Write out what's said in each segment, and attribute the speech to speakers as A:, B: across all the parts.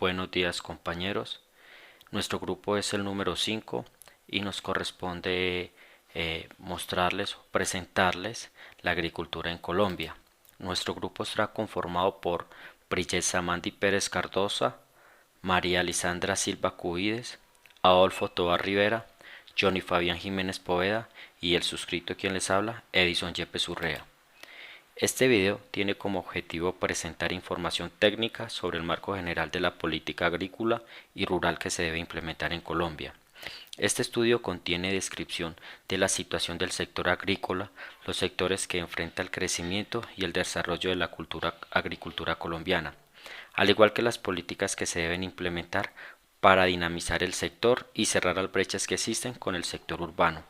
A: Buenos días, compañeros. Nuestro grupo es el número 5 y nos corresponde mostrarles o presentarles la agricultura en Colombia. Nuestro grupo estará conformado por Brillet Samandi Pérez Cardosa, María Lisandra Silva Cubides, Adolfo Tovar Rivera, Johnny Fabián Jiménez Poveda y el suscrito quien les habla, Edison Yepes Urrea. Este video tiene como objetivo presentar información técnica sobre el marco general de la política agrícola y rural que se debe implementar en Colombia. Este estudio contiene descripción de la situación del sector agrícola, los sectores que enfrenta el crecimiento y el desarrollo de la agricultura colombiana, al igual que las políticas que se deben implementar para dinamizar el sector y cerrar las brechas que existen con el sector urbano.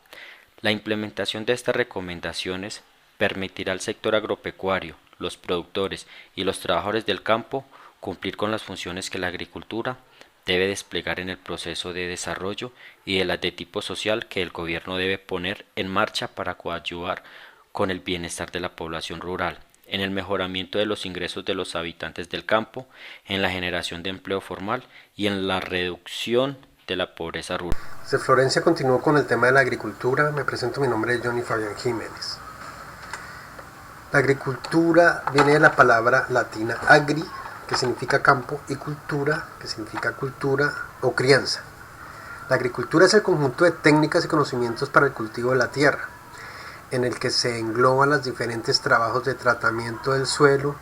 A: La implementación de estas recomendaciones permitirá al sector agropecuario, los productores y los trabajadores del campo cumplir con las funciones que la agricultura debe desplegar en el proceso de desarrollo y de las de tipo social que el gobierno debe poner en marcha para coadyuvar con el bienestar de la población rural, en el mejoramiento de los ingresos de los habitantes del campo, en la generación de empleo formal y en la reducción de la pobreza rural.
B: Desde Florencia continúo con el tema de la agricultura. Me presento, mi nombre es Johnny Fabián Jiménez. La agricultura viene de la palabra latina agri, que significa campo, y cultura, que significa cultura o crianza. La agricultura es el conjunto de técnicas y conocimientos para el cultivo de la tierra, en el que se engloban los diferentes trabajos de tratamiento del suelo,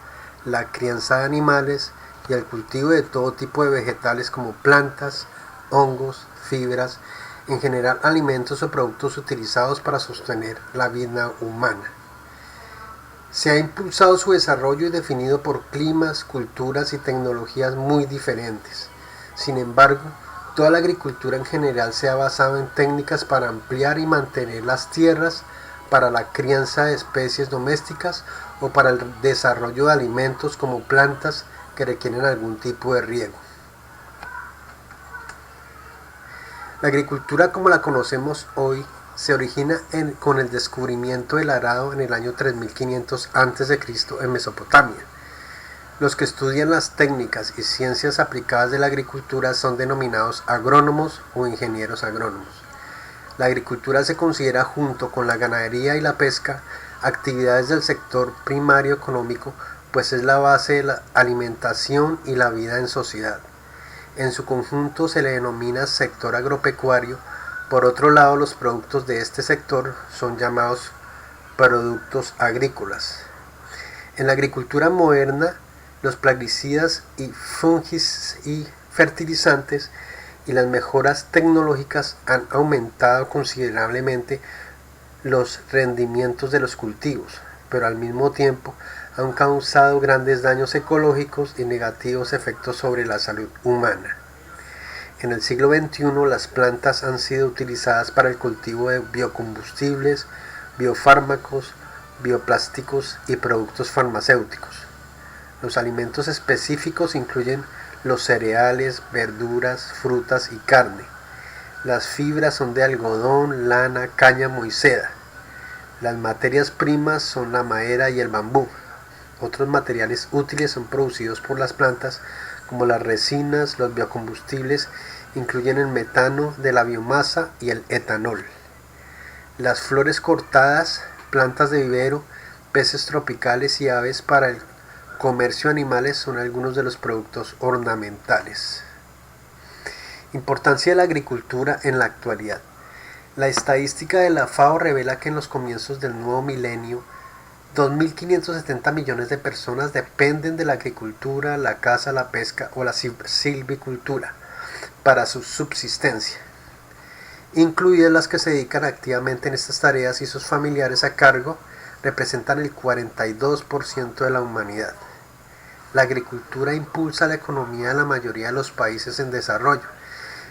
B: la crianza de animales y el cultivo de todo tipo de vegetales como plantas, hongos, fibras, en general alimentos o productos utilizados para sostener la vida humana. Se ha impulsado su desarrollo y definido por climas, culturas y tecnologías muy diferentes. Sin embargo, toda la agricultura en general se ha basado en técnicas para ampliar y mantener las tierras, para la crianza de especies domésticas o para el desarrollo de alimentos como plantas que requieren algún tipo de riego. La agricultura como la conocemos hoy se origina con el descubrimiento del arado en el año 3500 a.C. en Mesopotamia. Los que estudian las técnicas y ciencias aplicadas de la agricultura son denominados agrónomos o ingenieros agrónomos. La agricultura se considera, junto con la ganadería y la pesca, actividades del sector primario económico, pues es la base de la alimentación y la vida en sociedad. En su conjunto se le denomina sector agropecuario. Por otro lado, los productos de este sector son llamados productos agrícolas. En la agricultura moderna, los plaguicidas y fungicidas y fertilizantes y las mejoras tecnológicas han aumentado considerablemente los rendimientos de los cultivos, pero al mismo tiempo han causado grandes daños ecológicos y negativos efectos sobre la salud humana. En el siglo XXI, las plantas han sido utilizadas para el cultivo de biocombustibles, biofármacos, bioplásticos y productos farmacéuticos. Los alimentos específicos incluyen los cereales, verduras, frutas y carne. Las fibras son de algodón, lana, cáñamo y seda. Las materias primas son la madera y el bambú. Otros materiales útiles son producidos por las plantas, como las resinas. Los biocombustibles incluyen el metano de la biomasa y el etanol. Las flores cortadas, plantas de vivero, peces tropicales y aves para el comercio de animales son algunos de los productos ornamentales. Importancia de la agricultura en la actualidad. La estadística de la FAO revela que en los comienzos del nuevo milenio, 2.570 millones de personas dependen de la agricultura, la caza, la pesca o la silvicultura para su subsistencia, incluidas las que se dedican activamente en estas tareas, y sus familiares a cargo representan el 42% de la humanidad. La agricultura impulsa la economía de la mayoría de los países en desarrollo.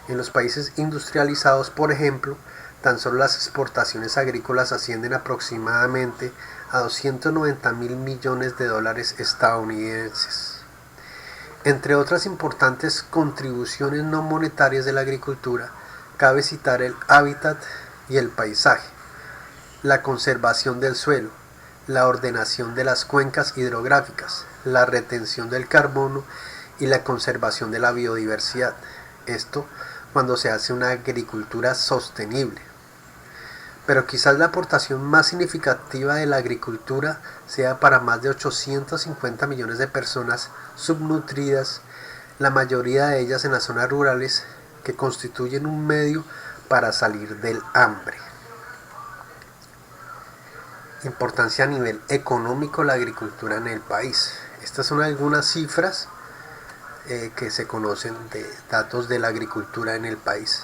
B: En los países industrializados, por ejemplo, tan solo las exportaciones agrícolas ascienden aproximadamente a 290.000 millones de dólares estadounidenses. Entre otras importantes contribuciones no monetarias de la agricultura, cabe citar el hábitat y el paisaje, la conservación del suelo, la ordenación de las cuencas hidrográficas, la retención del carbono y la conservación de la biodiversidad. Esto cuando se hace una agricultura sostenible. Pero quizás la aportación más significativa de la agricultura sea para más de 850 millones de personas subnutridas, la mayoría de ellas en las zonas rurales, que constituyen un medio para salir del hambre. Importancia a nivel económico la agricultura en el país. Estas son algunas cifras que se conocen de datos de la agricultura en el país.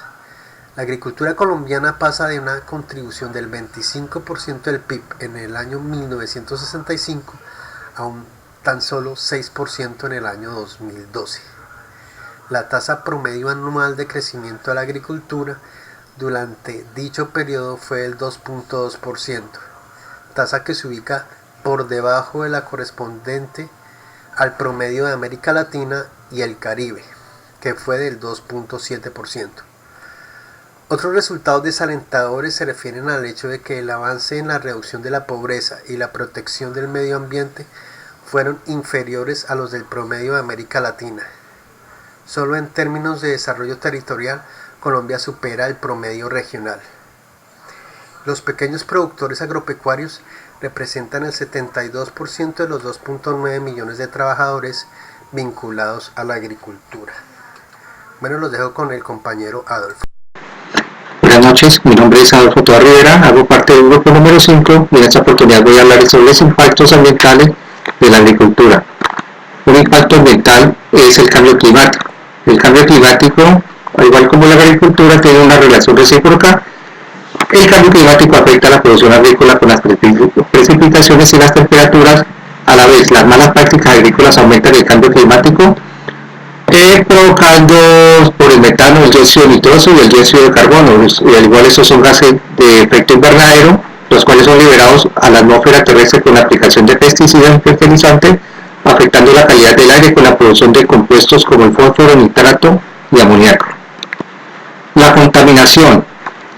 B: La agricultura colombiana pasa de una contribución del 25% del PIB en el año 1965 a un tan solo 6% en el año 2012. La tasa promedio anual de crecimiento de la agricultura durante dicho periodo fue el 2.2%, tasa que se ubica por debajo de la correspondiente al promedio de América Latina y el Caribe, que fue del 2.7%. Otros resultados desalentadores se refieren al hecho de que el avance en la reducción de la pobreza y la protección del medio ambiente fueron inferiores a los del promedio de América Latina. Solo en términos de desarrollo territorial, Colombia supera el promedio regional. Los pequeños productores agropecuarios representan el 72% de los 2.9 millones de trabajadores vinculados a la agricultura. Bueno, los dejo con el compañero Adolfo.
C: Buenas noches, mi nombre es Adolfo Toa Rivera, hago parte del grupo número 5 y en esta oportunidad voy a hablar sobre los impactos ambientales de la agricultura. Un impacto ambiental es el cambio climático. El cambio climático, al igual como la agricultura, tiene una relación recíproca. El cambio climático afecta a la producción agrícola con las precipitaciones y las temperaturas. A la vez, las malas prácticas agrícolas aumentan el cambio climático, provocando por el metano, el dióxido nitroso y el dióxido de carbono. Y al igual, estos son gases de efecto invernadero, los cuales son liberados a la atmósfera terrestre con la aplicación de pesticidas y fertilizantes, afectando la calidad del aire con la producción de compuestos como el fósforo, nitrato y amoníaco. La contaminación.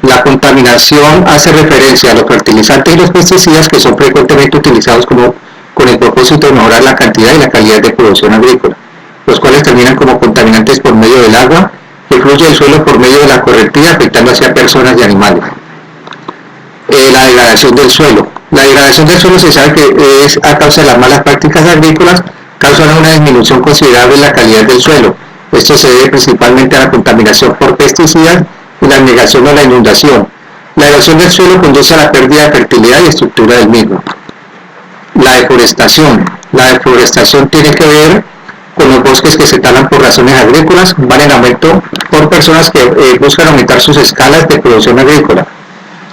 C: La contaminación hace referencia a los fertilizantes y los pesticidas que son frecuentemente utilizados con el propósito de mejorar la cantidad y la calidad de producción agrícola, los cuales terminan como contaminantes por medio del agua que fluye del suelo por medio de la correntía, afectando hacia personas y animales. La degradación del suelo. La degradación del suelo se sabe que es a causa de las malas prácticas agrícolas, causan una disminución considerable en la calidad del suelo. Esto se debe principalmente a la contaminación por pesticidas y la negación o la inundación. La erosión del suelo conduce a la pérdida de fertilidad y estructura del mismo. La deforestación. La deforestación tiene que ver con los bosques que se talan por razones agrícolas, van en aumento por personas que buscan aumentar sus escalas de producción agrícola.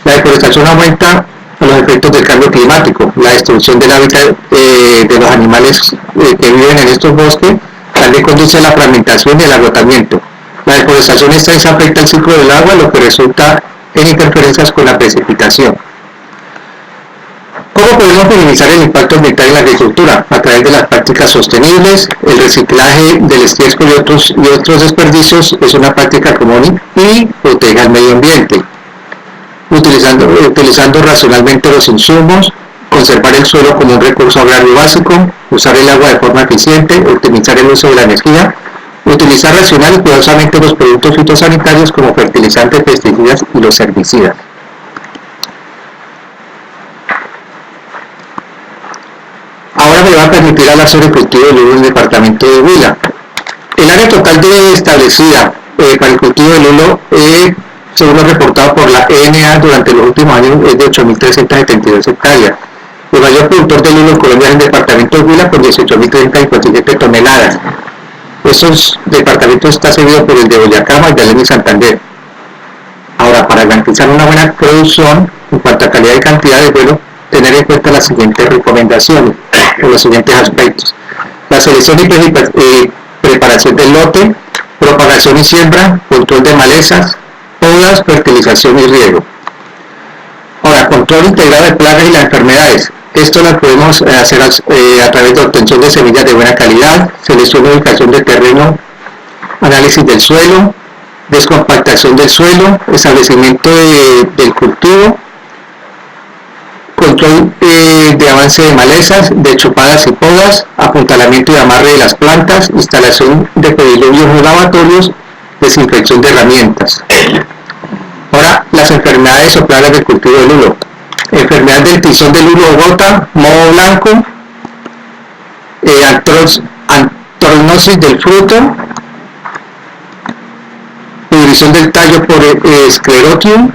C: La deforestación aumenta los efectos del cambio climático, la destrucción del hábitat de los animales que viven en estos bosques, también conduce a la fragmentación y el agotamiento. La deforestación extensa afecta el ciclo del agua, lo que resulta en interferencias con la precipitación. ¿Cómo podemos minimizar el impacto ambiental en la agricultura? A través de las prácticas sostenibles, el reciclaje del estiércol y otros desperdicios es una práctica común y protege al medio ambiente. Utilizando racionalmente los insumos, conservar el suelo como un recurso agrario básico, usar el agua de forma eficiente, optimizar el uso de la energía, utilizar racional y cuidadosamente los productos fitosanitarios como fertilizantes, pesticidas y los herbicidas. Ahora me va a permitir hablar sobre el cultivo de lulo en el departamento de Huila. El área total establecida para el cultivo de lulo, según lo reportado por la ENA durante los últimos años, es de 8.372 hectáreas. El mayor productor de lulo en Colombia es el departamento de Huila con 18.037 toneladas. Estos departamentos están seguidos por el de Boyacá, Magdalena y Santander. Ahora, para garantizar una buena producción en cuanto a calidad y cantidad, es bueno tener en cuenta las siguientes recomendaciones o los siguientes aspectos: la selección y preparación del lote, propagación y siembra, control de malezas, podas, fertilización y riego. Ahora, control integrado de plagas y las enfermedades. Esto lo podemos hacer a través de obtención de semillas de buena calidad, selección y ubicación de terreno, análisis del suelo, descompactación del suelo, establecimiento del cultivo, control de avance de malezas, de chupadas y podas, apuntalamiento y amarre de las plantas, instalación de pediluvios no lavatorios, desinfección de herramientas. Ahora, las enfermedades o plagas del cultivo del lulo. Enfermedad del tizón del lulo gota, moho blanco, antrognosis del fruto, pudrición del tallo por Sclerotium.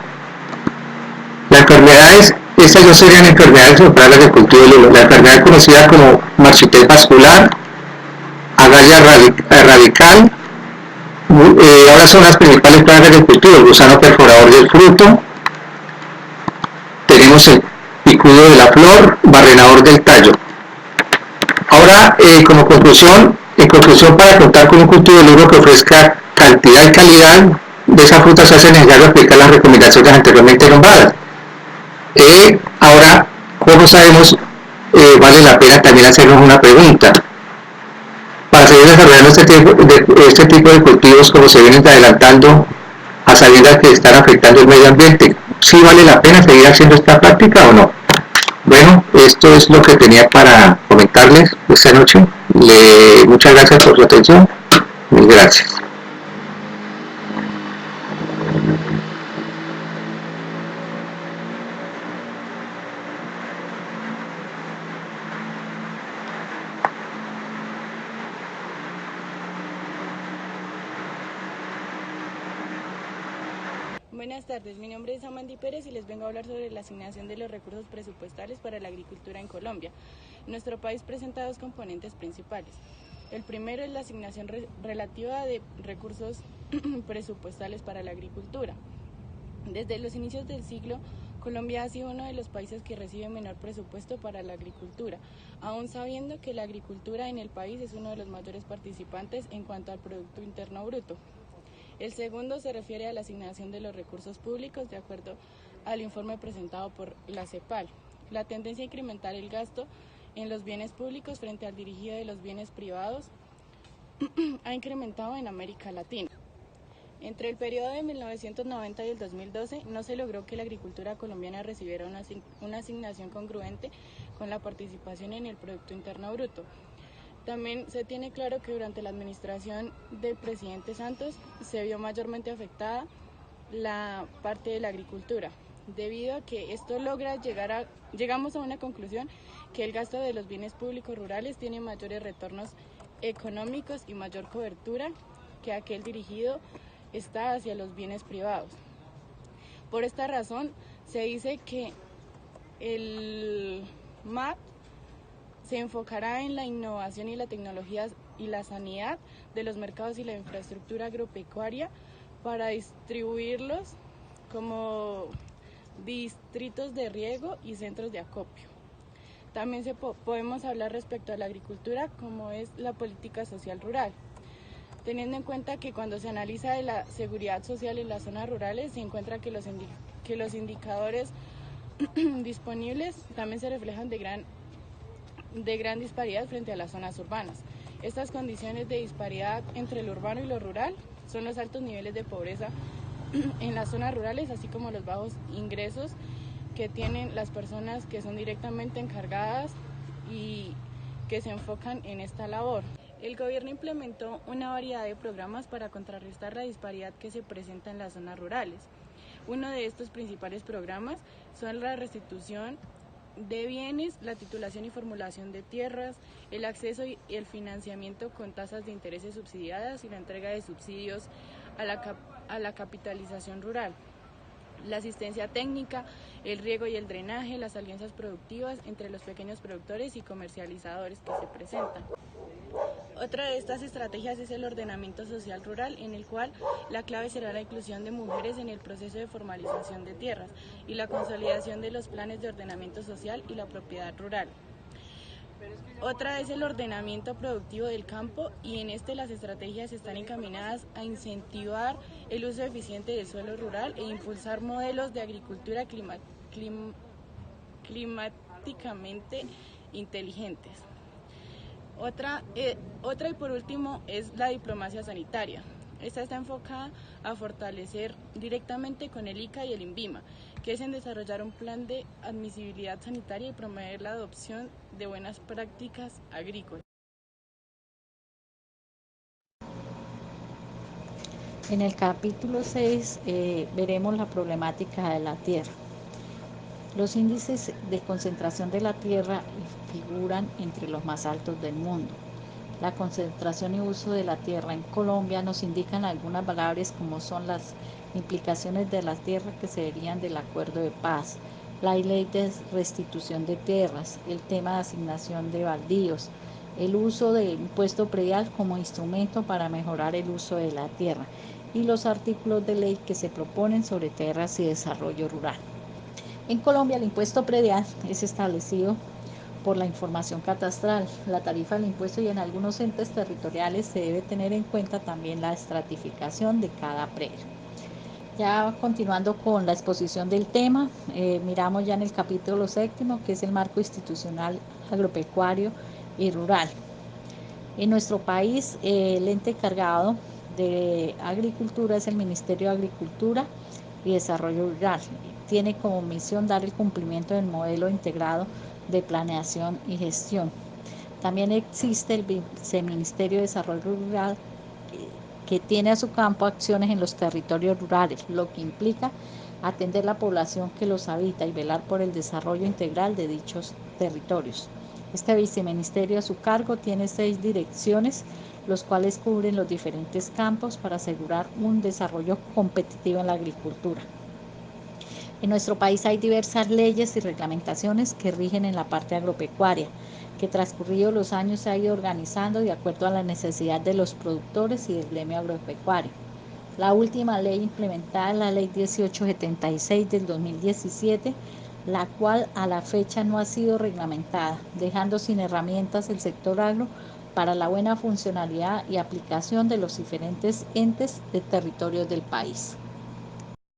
C: Las enfermedades, estas no serían enfermedades o plagas del cultivo del lulo. La enfermedad conocida como marchitel vascular, agarria radical, ahora son las principales plagas del cultivo, el gusano perforador del fruto, tenemos el picudo de la flor, barrenador del tallo. Ahora, como conclusión, para contar con un cultivo de lulo que ofrezca cantidad y calidad de esa fruta, se hace necesario aplicar las recomendaciones anteriormente nombradas. Ahora, como sabemos, vale la pena también hacernos una pregunta. Para seguir desarrollando este tipo de cultivos, como se vienen adelantando, a sabiendas que están afectando el medio ambiente, ¿sí vale la pena seguir haciendo esta práctica o no? Bueno, esto es lo que tenía para comentarles esta noche. Muchas gracias por su atención. Mil gracias.
D: Buenas tardes, mi nombre es Amandi Pérez y les vengo a hablar sobre la asignación de los recursos presupuestales para la agricultura en Colombia. Nuestro país presenta dos componentes principales. El primero es la asignación relativa de recursos presupuestales para la agricultura. Desde los inicios del siglo, Colombia ha sido uno de los países que recibe menor presupuesto para la agricultura, aún sabiendo que la agricultura en el país es uno de los mayores participantes en cuanto al Producto Interno Bruto. El segundo se refiere a la asignación de los recursos públicos de acuerdo al informe presentado por la CEPAL. La tendencia a incrementar el gasto en los bienes públicos frente al dirigido de los bienes privados ha incrementado en América Latina. Entre el periodo de 1990 y el 2012 no se logró que la agricultura colombiana recibiera una asignación congruente con la participación en el Producto Interno Bruto. También se tiene claro que durante la administración del presidente Santos se vio mayormente afectada la parte de la agricultura, debido a que esto llegamos a una conclusión que el gasto de los bienes públicos rurales tiene mayores retornos económicos y mayor cobertura que aquel dirigido está hacia los bienes privados. Por esta razón se dice que el MAP se enfocará en la innovación y la tecnología y la sanidad de los mercados y la infraestructura agropecuaria para distribuirlos como distritos de riego y centros de acopio. También podemos hablar respecto a la agricultura como es la política social rural, teniendo en cuenta que cuando se analiza la seguridad social en las zonas rurales se encuentra que los indicadores disponibles también se reflejan de gran disparidad frente a las zonas urbanas. Estas condiciones de disparidad entre lo urbano y lo rural son los altos niveles de pobreza en las zonas rurales, así como los bajos ingresos que tienen las personas que son directamente encargadas y que se enfocan en esta labor. El gobierno implementó una variedad de programas para contrarrestar la disparidad que se presenta en las zonas rurales. Uno de estos principales programas son la restitución de bienes, la titulación y formulación de tierras, el acceso y el financiamiento con tasas de intereses subsidiadas y la entrega de subsidios a la capitalización rural, la asistencia técnica, el riego y el drenaje, las alianzas productivas entre los pequeños productores y comercializadores que se presentan. Otra de estas estrategias es el ordenamiento social rural, en el cual la clave será la inclusión de mujeres en el proceso de formalización de tierras y la consolidación de los planes de ordenamiento social y la propiedad rural. Otra es el ordenamiento productivo del campo, y en este las estrategias están encaminadas a incentivar el uso eficiente del suelo rural e impulsar modelos de agricultura climáticamente inteligentes. Otra y por último es la diplomacia sanitaria. Esta está enfocada a fortalecer directamente con el ICA y el INVIMA que es en desarrollar un plan de admisibilidad sanitaria y promover la adopción de buenas prácticas agrícolas.
E: En el capítulo 6 veremos la problemática de la tierra. Los índices de concentración de la tierra figuran entre los más altos del mundo. La concentración y uso de la tierra en Colombia nos indican algunas variables como son las implicaciones de la tierra que se derivan del acuerdo de paz, la ley de restitución de tierras, el tema de asignación de baldíos, el uso del impuesto predial como instrumento para mejorar el uso de la tierra y los artículos de ley que se proponen sobre tierras y desarrollo rural. En Colombia el impuesto predial es establecido por la información catastral, la tarifa del impuesto, y en algunos entes territoriales se debe tener en cuenta también la estratificación de cada predio. Ya continuando con la exposición del tema, miramos ya en el capítulo 7, que es el marco institucional agropecuario y rural. En nuestro país, el ente encargado de agricultura es el Ministerio de Agricultura y Desarrollo Rural. Tiene como misión dar el cumplimiento del modelo integrado de planeación y gestión. También existe el Viceministerio de Desarrollo Rural, que tiene a su campo acciones en los territorios rurales, lo que implica atender la población que los habita y velar por el desarrollo integral de dichos territorios. Este viceministerio a su cargo tiene 6 direcciones, los cuales cubren los diferentes campos para asegurar un desarrollo competitivo en la agricultura. En nuestro país hay diversas leyes y reglamentaciones que rigen en la parte agropecuaria, que transcurridos los años se ha ido organizando de acuerdo a la necesidad de los productores y del gremio agropecuario. La última ley implementada es la Ley 1876 del 2017, la cual a la fecha no ha sido reglamentada, dejando sin herramientas el sector agro para la buena funcionalidad y aplicación de los diferentes entes de territorios del país.